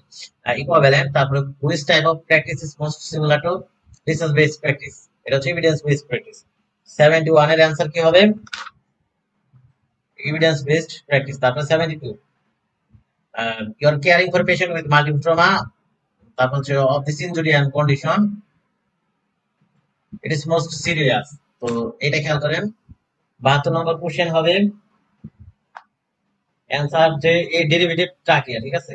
ইকুইভ্যালেন্ট। তারপরে which type of practice is most similar to research based practice, এটা হচ্ছে এভিডেন্স বেসড প্র্যাকটিস। 71 এর অ্যান্সার কি হবে? Evidence based practice. তারপর 72 you are caring for patient with multiple trauma, তারপর হচ্ছে of this injury and condition it is most serious, তো এটা খেয়াল করেন। 72 নম্বর কোশ্চেন হবে অ্যান্সার যে এ ডেরিভেটিভ ট্রাকিয়া, ঠিক আছে,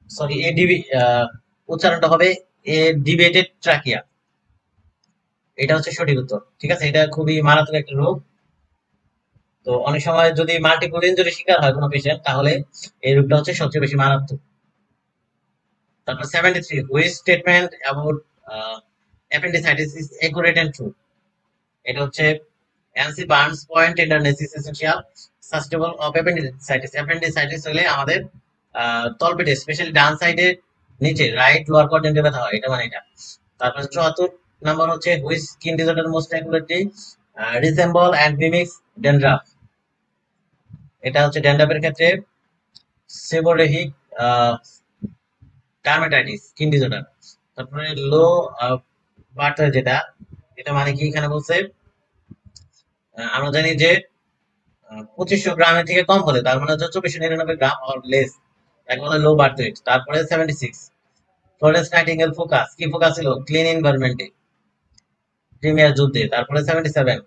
সরি এ ডিবি, উচ্চারণটা হবে এ ডিবেটেড ট্রাকিয়া, এটা হচ্ছে সঠিক উত্তর, ঠিক আছে। এটা খুবই মারাত্মক একটা রোগ, তো অনেক সময় যদি মাল্টিপল ইনজুরি শিকার হয় কোনো পেশেন্ট তাহলে এই রোগটা হচ্ছে সবচেয়ে বেশি মারাত্মক। তারপর 73 which statement about appendicitis is accurate and true, এটা হচ্ছে McBurney's point tenderness is essential susceptible of appendicitis, appendicitis হলে আমাদের তলপেটে স্পেশালি ডান সাইডে নিচে রাইট লোয়ার কোয়াড্রেন্টে ব্যথা হয়, এটা মানে এটা। তারপর 74 নাম্বার হচ্ছে which skin disorder most accurately resemble and mimics dandruff, এটা হচ্ছে ড্যান্ড্রাফের ক্ষেত্রে সেবোরেহিক ডার্মাটাইটিস স্কিন ডিসঅর্ডার। তারপরে লো বার্থ যেটা, এটা মানে কি এখানে বলছে আমরা জানি যে 2500 গ্রামের থেকে কম হলে তার মানে হচ্ছে 2499 গ্রাম অর লেস, তাকে বলে লো বার্থ ওয়েট। তারপরে 76 ফ্লোরেন্স নাইটিঙ্গেল ফোকাস, কি ফোকাস ছিল? ক্লিন এনভায়রনমেন্টে, ক্রিমিয়ার যুদ্ধে। তারপরে 77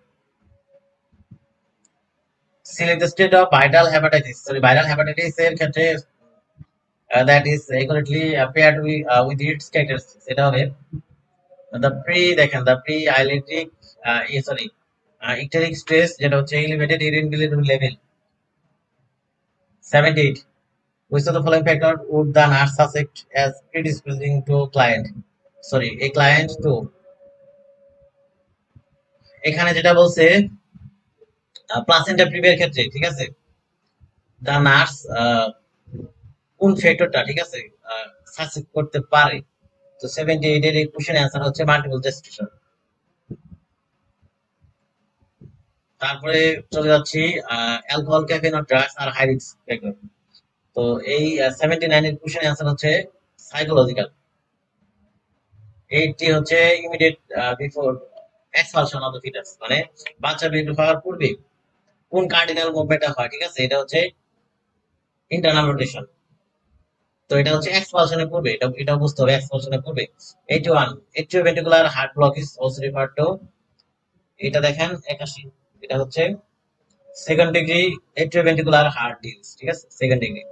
select the state of viral hepatitis, sorry viral hepatitis এর ক্ষেত্রে that is accurately paired with it's characteristics, এটা হবে দ্য প্রি, দেখেন দ্য প্রি আইলেটিক সরি ইকটেরিক স্ট্রেস, যেটা হচ্ছে elevated urine bilirubin level. 78 which of the following factor would the nurse suspect as predisposing to client, sorry a client to, এখানে যেটা বলছে placenta প্রিভিয়ার ক্ষেত্রে, ঠিক আছে, দা নার্স কোন ফ্যাক্টরটা, ঠিক আছে, সাসপেক্ট করতে পারে। তো 78 এর এই কোশ্চেন অ্যান্সার হচ্ছে মাল্টিপল জেস্টেশন। তারপরে চলে যাচ্ছি alcohol, caffeine or drugs are high risk factor, তো এই 79 এর কোশ্চেন অ্যান্সার হচ্ছে সাইকোলজিক্যাল। 80 হচ্ছে immediate before expulsion of the foetus, মানে বাচ্চা বের হওয়ার পূর্বে কোন কার্ডিনাল মুভমেন্টটা হয়, ঠিক আছে, এটা হচ্ছে ইন্টারনাল রোটেশন, তো এটা হচ্ছে এক্সপালশনের পূর্বে, এটা বুঝতে হবে এক্সপালশনের পূর্বে। 81 atrioventricular heart block is also referred to, এটা দেখেন 81, এটা হচ্ছে second degree atrioventricular heart disease, ঠিক আছে, সেকেন্ড ডিগ্রি।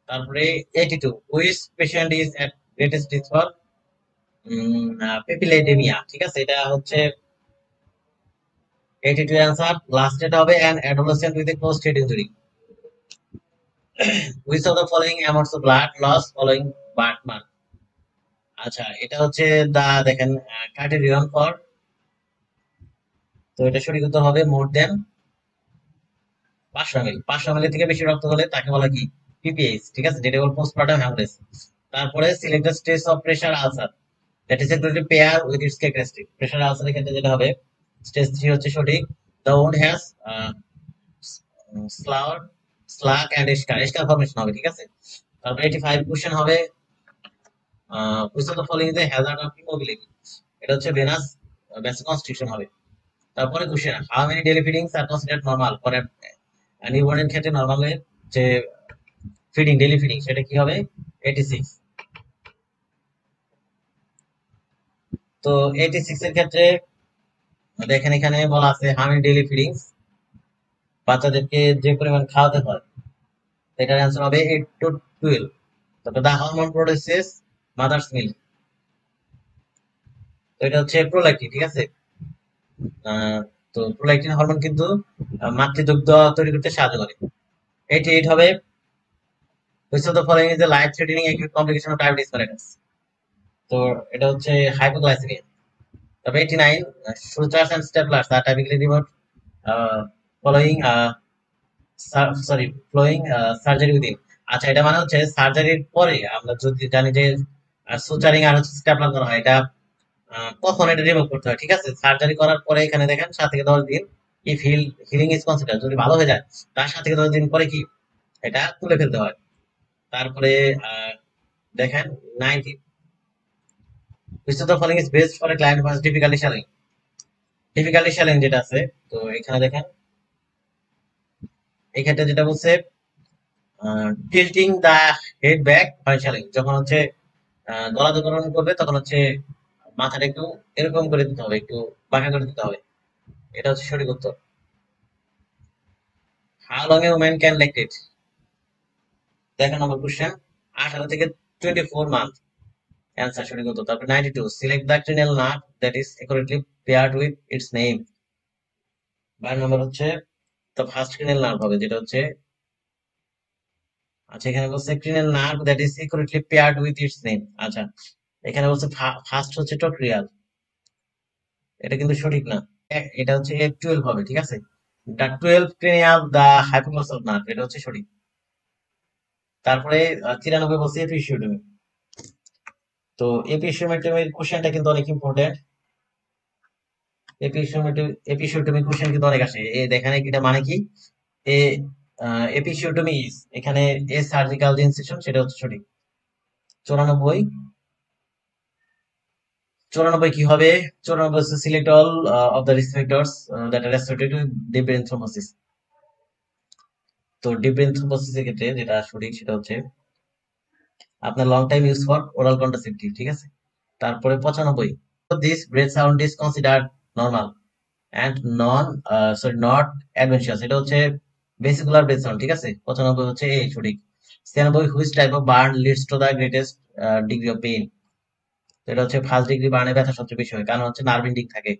তারপরে 82 which patient is at greatest risk for papilledema, ঠিক আছে, এটা হচ্ছে 82 অ্যান্সার। লাস্ট এটা হবে an adolescent with a close head injury, which of the following amounts of blood loss following birth mark, আচ্ছা এটা হচ্ছে দা, দেখেন ক্রাইটেরিয়ন ফর, তো এটা সঠিক উত্তর হবে মোর দেন 500 ml, 500 ml থেকে বেশি রক্ত হলে তাকে বলা কি পিপিএইচ, ঠিক আছে, যেটা হল পোস্টপার্টাম হ্যামরেজ। তারপরে select the stage of pressure ulcer, that is একটু pair with its characteristic, pressure আলসারের ক্ষেত্রে যেটা হবে স্টেজ 3 হচ্ছে সঠিক। The wound has sloughed slough and scar formation হবে, ঠিক আছে। তারপর 85 কোশ্চেন হবে which of the following is a hazard of immobility, এটা হচ্ছে ভেনাস ভ্যাসোকনস্ট্রিকশন হবে। তারপরে question how many daily feedings are considered normal for নিউবর্নের ক্ষেত্রে নরমালের যে ফিডিং ডেইলি ফিডিং সেটা কি হবে 86। তো 86 এর ক্ষেত্রে দেখেন এখানে বলা আছে হাউ মেনি ডেইলি ফিডিংস, বাচ্চাদেরকে যে পরিমাণ খাওয়াতে হয়, এটার অ্যান্সার হবে 8 to 12। তারপর দা হরমোন প্রডিউসেস মাদার্স মিল্ক, তো এটা হচ্ছে প্রোল্যাক্টিন, ঠিক আছে। আহ, তো প্রোল্যাক্টিন হরমোন কিন্তু মাতৃদুগ্ধ তৈরি করতে সাহায্য করে। এইট হবে which of the following is a life threatening acute complication of diabetes mellitus, তো এটা হচ্ছে হাইপোগ্লাইসেমিয়া। তবে 89 sutures and staplers are typically removed following sorry following surgery within. আচ্ছা, এটা মানে হচ্ছে সার্জারির পরে আমরা যদি জানি যে সুচারিং আর হচ্ছে স্ট্যাপলার করা হয়, এটা কখন এটা রিমুভ করতে হয়, ঠিক আছে। সার্জারি করার পরে এখানে দেখেন 7 থেকে 10 দিন, ইফ হিলিং ইজ কনসিডার, যদি ভালো হয়ে যায় তার 7 থেকে 10 দিন পরে কি এটা তুলে ফেলতে হয়। তারপরে দেখেন 90 which of the following is best for a client who has difficulty swallowing যেটা আছে, তো এখানে দেখেন এই ক্ষেত্রে যেটা বলছে টিল্টিং দা হেড ব্যাক হয় swallowing, যখন হচ্ছে গলা দোকরণ করবে তখন হচ্ছে মাথাটা একটু এরকম করে দিতে হবে, একটু বাঁকা করে দিতে হবে, এটা হচ্ছে সঠিক উত্তর। How long a woman can lactate, দেখেন নম্বর কোশ্চেন, 18 থেকে 24 মান্থ, অ্যান্সার সঠিক উত্তর। তারপর 92 select the cranial nerve that is accurately paired with its name, 12 number হচ্ছে তো ফার্স্ট ক্রিনাল নার্ভ হবে, যেটা হচ্ছে আচ্ছা এখানে বলছে cranial nerve that is accurately paired with its name. আচ্ছা, এখানে বলছে ফার্স্ট হচ্ছে টক্রিয়াল, এটা কিন্তু সঠিক না, এটা হচ্ছে F12 হবে, ঠিক আছে। দ্য 12 ক্রিনিয়াল দ্য হাইপোগ্লসাল নার্ভ, এটা হচ্ছে সঠিক। তারপরে 93 বলছে এপিসিওটমি, তো এপিসিওটমির কোশ্চেনটা কিন্তু অনেক ইম্পর্টেন্ট। এপিসিওটমি কোশ্চেন কিন্তু অনেক আসে, দেখেন এটা মানে কি, এ এপিসিওটমি ইজ, এখানে এ সার্জিক্যাল যে ইনসিশন সেটা হচ্ছে সঠিক। 94 94 কি হবে, 94 হচ্ছে select all of the risk factors that are associated with deep brain thrombosis, তো ডিপ ব্রেন থ্রোম্বোসিসের ক্ষেত্রে যেটা সঠিক সেটা হচ্ছে আপনার long time use for oral contraceptive, ঠিক আছে। তারপরে 95 this breath sound is considered normal and non not adventitious, এটা হচ্ছে ভেসিকুলার ব্রেথ সাউন্ড, ঠিক আছে। 95 হচ্ছে এই সঠিক। 96 which type of burn leads to the greatest degree of pain, এটা হচ্ছে ফার্স্ট ডিগ্রি বার্নে ব্যথা সবচেয়ে বেশি হয়, কারণ হচ্ছে নার্ভ এন্ডিং থাকে।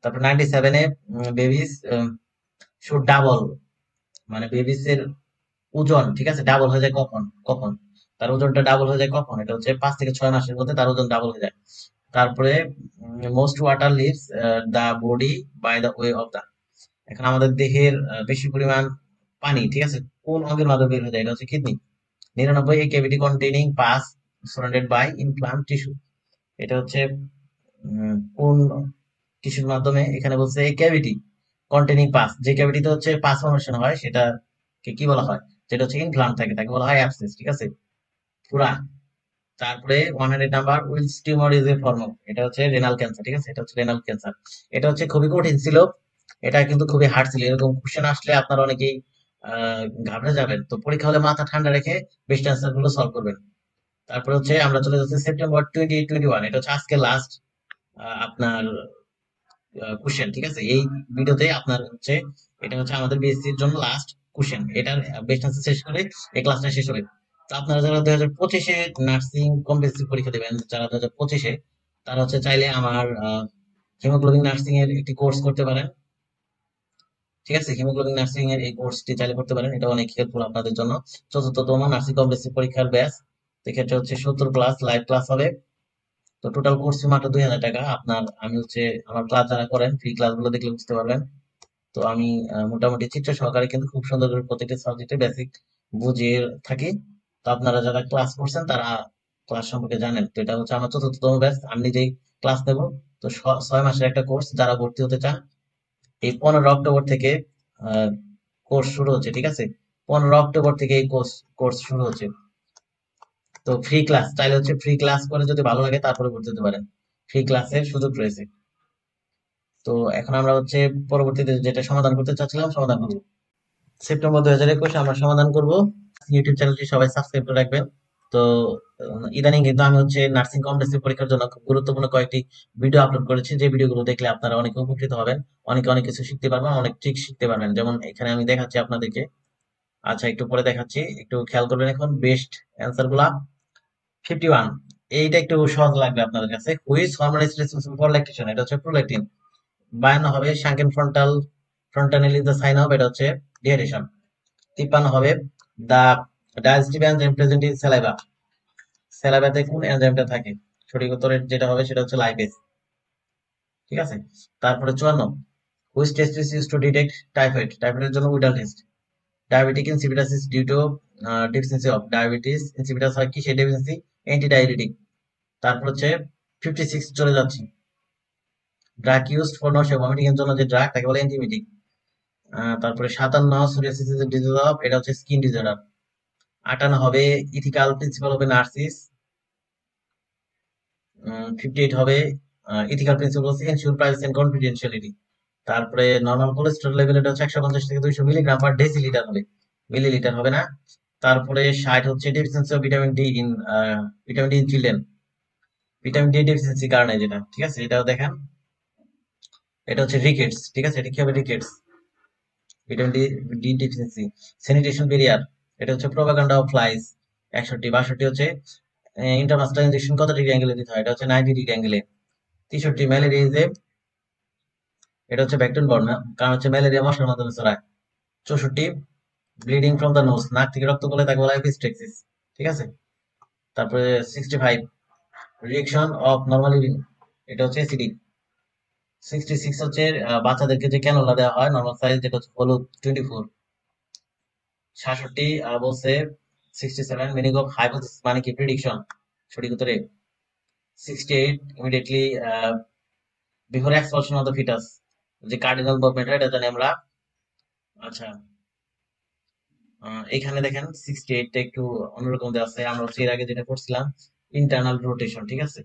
তারপর 97 বেবিস শুড ডাবল, মানে বেবিস এর ওজন, ঠিক আছে, ডাবল হয়ে যায় কখন, কখন তার ওজনটা ডাবল হয়ে যায় কখন, এটা হচ্ছে 5 থেকে 6 মাসের মধ্যে তার ওজন ডাবল হয়ে যায়। তারপরে most water leaves the body by the way of the, এখন আমাদের দেহের বেশি পরিমাণ পানি, ঠিক আছে, কোন অঙ্গের মাধ্যমে বের হয়ে যায়, এটা হচ্ছে kidney. 99 a cavity containing pus surrounded by inflamed tissue, এটা হচ্ছে কোন টিস্যুর মাধ্যমে, এখানে বলছে এই ক্যাভিটি কন্টেইনিং পাস, যে ক্যাভিটিতে হচ্ছে পাস ফর্মেশন হয় সেটাকে কি বলা হয়, যেটা হচ্ছে ইনফ্লাম থাকে তাকে বলা হয় অ্যাবসেস, ঠিক আছে, পুরা। তারপরে 100 number which tumour is a form of, এটা হচ্ছে রেনাল ক্যান্সার, ঠিক আছে, এটা হচ্ছে রেনাল ক্যান্সার। এটা হচ্ছে খুবই কঠিন ছিল, এটা কিন্তু খুবই হার্ড ছিল, এরকম কোশ্চেন আসলে আপনারা অনেকেই ঘাবড়ে যাবেন, তো পরীক্ষা হলে মাথা ঠান্ডা রেখে বেস্ট অ্যান্সার গুলো সলভ করবেন। তারপরে হচ্ছে আমরা চলে যাচ্ছি সেপ্টেম্বর 2021, এটা হচ্ছে আজকে লাস্ট আপনার কোশ্চেন, ঠিক আছে। এই ভিডিওতে আপনার হচ্ছে এটা হচ্ছে আমাদের বিএসসি এর জন্য লাস্ট কোশ্চেন, এটার বেস্ট আনসার শেষ করে এই ক্লাসটা শেষ হবে। তো আপনারা যারা 2025-এ নার্সিং কমপ্লিট পরীক্ষা দেবেন, যারা 2025-এ, তারা হচ্ছে চাইলে আমার হিমোগ্লোবিন নার্সিং এর একটি কোর্স করতে পারেন, ঠিক আছে। হিমোগ্লোবিন নার্সিং এর এই কোর্সটি চাইলে করতে পারেন, এটা অনেক হেল্পফুল আপনাদের জন্য। 4র্থতম নার্সিং কমপ্লিট পরীক্ষার ব্যাচ, এক্ষেত্রে হচ্ছে 70 ক্লাস লাইভ ক্লাস হবে, তো টোটাল কোর্স মাত্র 2000 টাকা। আপনার আমি হচ্ছে আমার ক্লাস যারা করেন ফ্রি ক্লাসগুলো দেখলে বুঝতে পারবেন। তো আমি মোটামুটি চিত্র সহকারে কিন্তু খুব সুন্দর করে প্রত্যেকটা সাবজেক্টে বেসিক বুঝিয়ে থাকি। তো আপনারা যারা ক্লাস করছেন তারা ক্লাস সম্পর্কে জানেন। তো এটা হচ্ছে আমার 4র্থতম ব্যাচ, আমি নিজেই ক্লাস নেব। তো 6 মাসের একটা কোর্স, যারা ভর্তি হতে চান এই 15 অক্টোবর থেকে কোর্স শুরু হচ্ছে, ঠিক আছে। 15 অক্টোবর থেকে এই কোর্স শুরু হচ্ছে। তো ফ্রি ক্লাস চাইলে হচ্ছে ফ্রি ক্লাস করে যদি ভালো লাগে তারপরে ভর্তি হতে পারেন, ফ্রি ক্লাসের সুযোগ রয়েছে। তো এখন আমরা হচ্ছে পরবর্তীতে যেটা সমাধান করতে চাচ্ছিলাম সমাধান করবো। সেপ্টেম্বর 2021 আমরা সমাধান করব। ইউটিউব চ্যানেলটি সবাই সাবস্ক্রাইব করে রাখবেন। তো ইদানিং কিন্তু আমি হচ্ছে নার্সিং কমপ্লেক্সের পরীক্ষার জন্য খুব গুরুত্বপূর্ণ কয়েকটি ভিডিও আপলোড করেছি, যে ভিডিওগুলো দেখলে আপনারা অনেক উপকৃত হবেন, অনেক কিছু শিখতে পারবেন, অনেক ট্রিক শিখতে পারবেন। যেমন এখানে আমি দেখাচ্ছি আপনাদেরকে, আচ্ছা, একটু পরে দেখাচ্ছি, একটু খেয়াল করবেন। এখন বেস্ট অ্যান্সার গুলা 51, এইটা একটু সহজ লাগবে আপনাদের কাছে। Which hormone is responsible for lactation, এটা হচ্ছে প্রোল্যাকটিন। 52 হবে sunken frontal is the sign of, এটা হচ্ছে ডিহাইড্রেশন। 53 হবে the digestive enzyme present in saliva, স্যালাইভাতে কোন এনজাইমটা থাকে? সঠিক উত্তরের যেটা হবে সেটা হচ্ছে লাইপেজ। ঠিক আছে। তারপরে 54, which test is use to detect typhoid, টাইফয়েডের জন্য Widal test. Diabetic insipidus is due to deficiency of, diabetes insipidus হয় কি সেই ডেফিসিয়েন্সি? Anti diabetic. তারপর হচ্ছে 56 চলে যাচ্ছি, drug used for nausea vomiting এর জন্য যে ড্রাগ তাকে বলে অ্যান্টিমিটিক। তারপরে 57 সোরিয়াসিস ইজ ডিজিজ অফ, এটা হচ্ছে স্কিন ডিসঅর্ডার। 58 হবে ইথিক্যাল প্রিন্সিপাল অফ নার্সিস। 58 হবে ethical principle of ensure privacy and confidentiality. তারপরে নরমাল কোলেস্টেরল লেভেল এটা হচ্ছে 150 থেকে 200 মিলিগ্রাম পার ডেসিলিটার হবে, মিলিলিটার হবে না। তারপরে 60 হচ্ছে deficiency of vitamin D in, vitamin D in children, vitamin D deficiency কারণে যেটা। ঠিক আছে, এটাও দেখেন, এটা হচ্ছে রিকেটস। ঠিক আছে, এটা কি হবে? Rickets, vitamin D D deficiency. Sanitation barrier, এটা হচ্ছে প্রোপাগান্ডা অফ ফ্লাইস। 61, 62 হচ্ছে ইন্টারমাস্টার ইনজেকশন কত ডিগ্রি অ্যাঙ্গেলে দিতে হয়? এটা হচ্ছে 90 ডিগ্রি অ্যাঙ্গেলে। 63 ম্যালেরিয়া ইজ এ, এটা হচ্ছে ব্যাকটেরিয়াল বর্ণ, কারণ হচ্ছে ম্যালেরিয়া মশার মাধ্যমে ছড়ায়। 64 ব্লিডিং ফ্রম দ্য নোজ, নাক থেকে রক্ত পড়লে তাকে বলা হয় এপিস্টেক্সিস। ঠিক আছে। তারপরে 65 রিয়েকশন অফ নরমাল ইউরিন, এটা হচ্ছে অ্যাসিডিক। 66 হচ্ছে বাচ্চাদেরকে যে ক্যানোলা দেওয়া হয় নরমাল সাইজ, যেটা হচ্ছে হলুদ। 24 66 বলছে 67 মিনিং অফ হাইপোথিসিস মানে কি? প্রেডিকশন। সঠিক উত্তরে 68 immediately before expulsion of the fetus, যে কার্ডিনাল মুভমেন্ট এটা জানি আমরা। আচ্ছা, এখানে দেখেন 68 টা একটু অন্যরকম দেওয়া আছে। আমরা হচ্ছে এর আগে যেটা করছিলাম ইন্টারনাল রোটেশন। ঠিক আছে,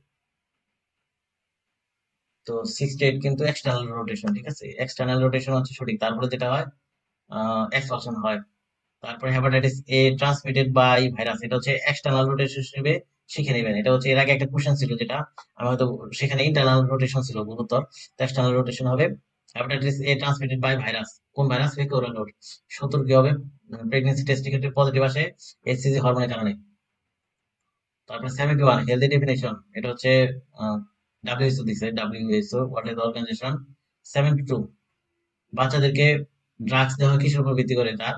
তো 68 কিন্তু এক্সটার্নাল রোটেশন। ঠিক আছে, এক্সটার্নাল রোটেশন হচ্ছে সঠিক। তারপরে যেটা হয় এক্সপালশন হয়। তারপরে hepatitis A transmitted by virus, এটা হচ্ছে এক্সটার্নাল রোটেশন হিসেবে শিখে নেবেন। এটা হচ্ছে এর আগে একটা কোশ্চেন ছিল যেটা আমি হয়তো, সেখানে ইন্টারনাল রোটেশন ছিল গুরুতর, এক্সটার্নাল রোটেশন হবে hepatitis A transmitted by virus. কোন ভাইরাস? ফেকোরোড। 70 কি হবে? প্রেগন্যান্সি টেস্ট ক্ষেত্রে পজিটিভ আসে এইচসিজি হরমোনের কারণে। তারপরে 71 হেলদি ডেফিনেশন, এটা হচ্ছে ডাব্লিউএইচও দিছে, ডাব্লিউএইচও ওয়ার্ল্ড হেলথ অর্গানাইজেশন। 72 বাচ্চাদেরকে ড্রাগস দেওয়া হয় কিসের উপর ভিত্তি করে? তার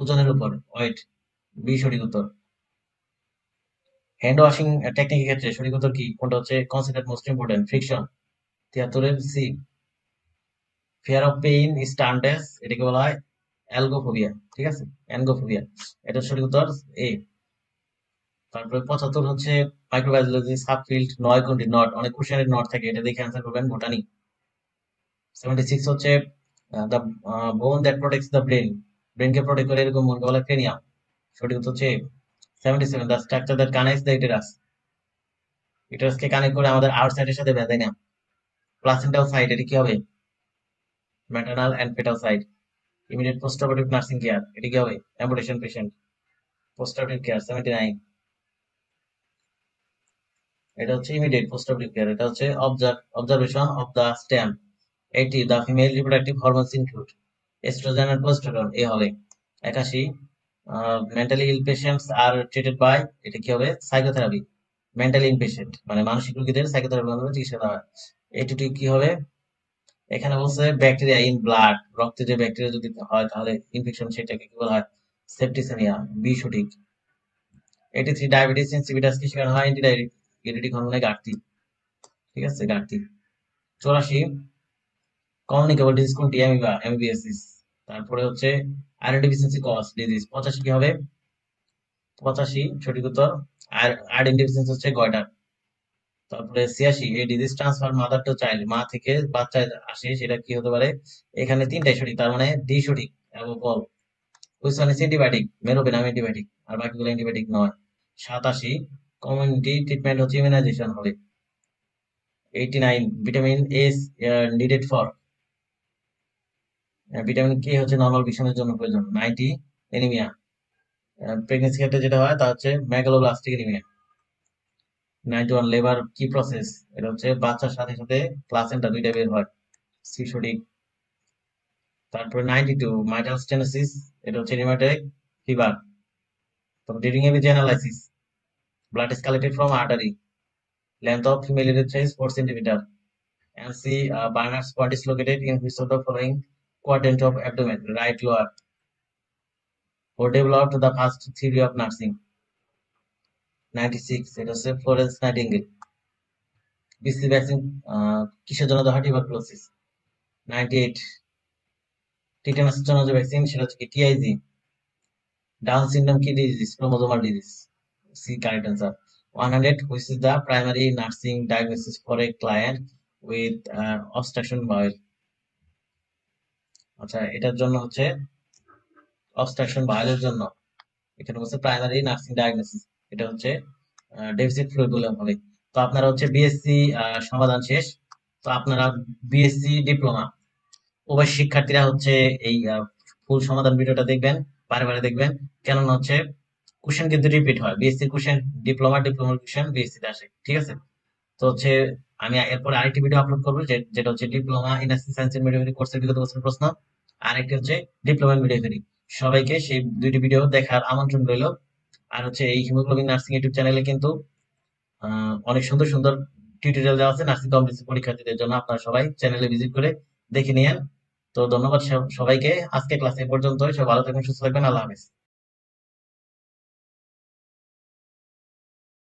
ওজনের উপর, ওয়েট। বি সঠিক উত্তর। হ্যান্ড ওয়াশিং টেকনিকের ক্ষেত্রে সঠিক উত্তর কি? কোনটা হচ্ছে consider most important? Friction. 73 C fear of pain stands, এটাকে বলা হয় অ্যালগোফোবিয়া। ঠিক আছে, অ্যানগোফোবিয়া, এটা সঠিক উত্তর এ। তারপরে 75 হচ্ছে মাইক্রোবায়োলজি সাবফিল্ড নয় কোনটি? নট, অনেক কোশ্চেনের নট থাকে, এটা দেখে অ্যান্সার করবেন। বোটানি। 76 হচ্ছে the bone that protects the brain, ব্রেনকে প্রোটেক্ট করে এরকম মনকে বলা ক্রেনিয়াম। সঠিক উত্তর হচ্ছে 77 the structure that connects the uterus, ইউটেরাসকে কানেক্ট করে আমাদের আউটসাইডের সাথে বেঁধে না। প্লাসেন্টাল সাইট, এটা কি হবে? Maternal and fetal site. Immediate post operative nursing care, এটা কি হবে? Amputation patient. Post operative care 79, এটা হচ্ছে ইমিডিয়েট পোস্ট অপারেটিভ কেয়ার। এটা হচ্ছে observation of the stem. 80 the female reproductive hormones include oestrogen and progesterone, A হবে। 81 mentally ill patients are treated by, এটা কি হবে? সাইকোথেরাপি। মেন্টালি ইল পেশেন্ট মানে মানসিক রোগীদের সাইকোথেরাপির মাধ্যমে চিকিৎসা দেওয়া হয়। 82 কি হবে? এখানে বলছে ব্যাকটেরিয়া ইন ব্লাড, রক্তে যে ব্যাকটেরিয়া যদি হয় তাহলে ইনফেকশন, সেটাকে কি বলা হয়? সেপ্টিসেমিয়া। বি সঠিক। 83 ডায়াবেটিস ইনসিপিটাস কি শিকার হয়? অ্যান্টি হরমোনের ঘাটতি। ঠিক আছে, ঘাটতি। 84 কমিউনিকেবল ডিজিজ কোনটি? অ্যামিবিয়াসিস। তারপরে হচ্ছে আয়রন ডেফিসিয়েন্সি কজ ডিজিজ। 85 কি হবে? 85 সঠিক উত্তর আয়রন ডেফিসিয়েন্সি হচ্ছে গয়টার। তারপরে 86 এই disease transfer mother to child, মা থেকে বাচ্চায় আসে, সেটা কি হতে পারে? এখানে তিনটাই সঠিক, তার মানে ডি সঠিক। এবং বল which one is antibiotic? Meropenem antibiotic, আর বাকিগুলো অ্যান্টিবায়োটিক নয়। 87 কমিউনিটি ট্রিটমেন্ট হচ্ছে ইমিউনাইজেশন হবে। 89 vitamin S needed for, vitamin K হচ্ছে নর্মাল ভিশনের জন্য প্রয়োজন। 90 এনিমিয়া, প্রেগনেন্সি ক্ষেত্রে যেটা হয় তা হচ্ছে মেগালোব্লাস্টিক এনিমিয়া। 91 লেবার কি প্রসেস? এটা হচ্ছে বাচ্চার সাথে সাথে প্লাসেন্টা দুইটা বের হয়। সি সঠিক। তারপরে 92 মাইটাল স্টেনোসিস, এটা হচ্ছে rheumatoid fever. So during ABG analysis, blood is collected from artery. Length of female urethra is 4 centimeter. And see, Barnard's spot is located in which of the following quadrant of abdomen? Right lower. Who developed the first theory of nursing? 96. It was Florence Nightingale. BCG vaccine কিসের জন্য দেওয়া হয়? Tuberculosis. 98। টিটেনাসের জন্য যে vaccine সেটা হচ্ছে কি? TIG. Down syndrome কি disease? Chromosomal disease. C correct answer. 100 which is the primary nursing diagnosis for a client with obstruction bowel? আচ্ছা, এটার জন্য হচ্ছে অবস্ট্রাকশন বায়োলের জন্য এখানে হচ্ছে প্রাইমারি নার্সিং ডায়াগনোসিস, এটা হচ্ছে ডেফিসিট ফ্লুইড বলে হবে। তো আপনারা হচ্ছে বিএসসি সমাধান শেষ। তো আপনারা বিএসসি ডিপ্লোমা উভয় শিক্ষার্থীরা হচ্ছে এই ফুল সমাধান ভিডিওটা দেখবেন, বারে বারে দেখবেন, কেননা হচ্ছে কোশ্চেন কিন্তু রিপিট হয়। বিএসসি কোশ্চেন ডিপ্লোমার কোশ্চেন বিএসসি তে আসে, ঠিক আছে? তো হচ্ছে আমি এরপরে আরেকটি ভিডিও আপলোড করবো যেটা হচ্ছে diploma in science and midwifery কোর্সের বিগত বছরের প্রশ্ন, আর একটি হচ্ছে ডিপ্লোমা মিডওয়াইফারি। সবাইকে সেই দুইটি ভিডিও দেখার আমন্ত্রণ রইল। আর হচ্ছে এই হিমোগ্লোবিন নার্সিং ইউটিউব চ্যানেলে কিন্তু অনেক সুন্দর সুন্দর টিউটোরিয়াল দেওয়া আছে নার্সিং কমপ্লিট পরীক্ষার্থীদের জন্য। আপনারা সবাই চ্যানেলে ভিজিট করে দেখে নিয়েন। তো ধন্যবাদ সবাইকে। আজকে ক্লাস এ পর্যন্তই। সবাই ভালো থাকবেন, সুস্থ থাকবেন। আল্লাহ হাফেজ।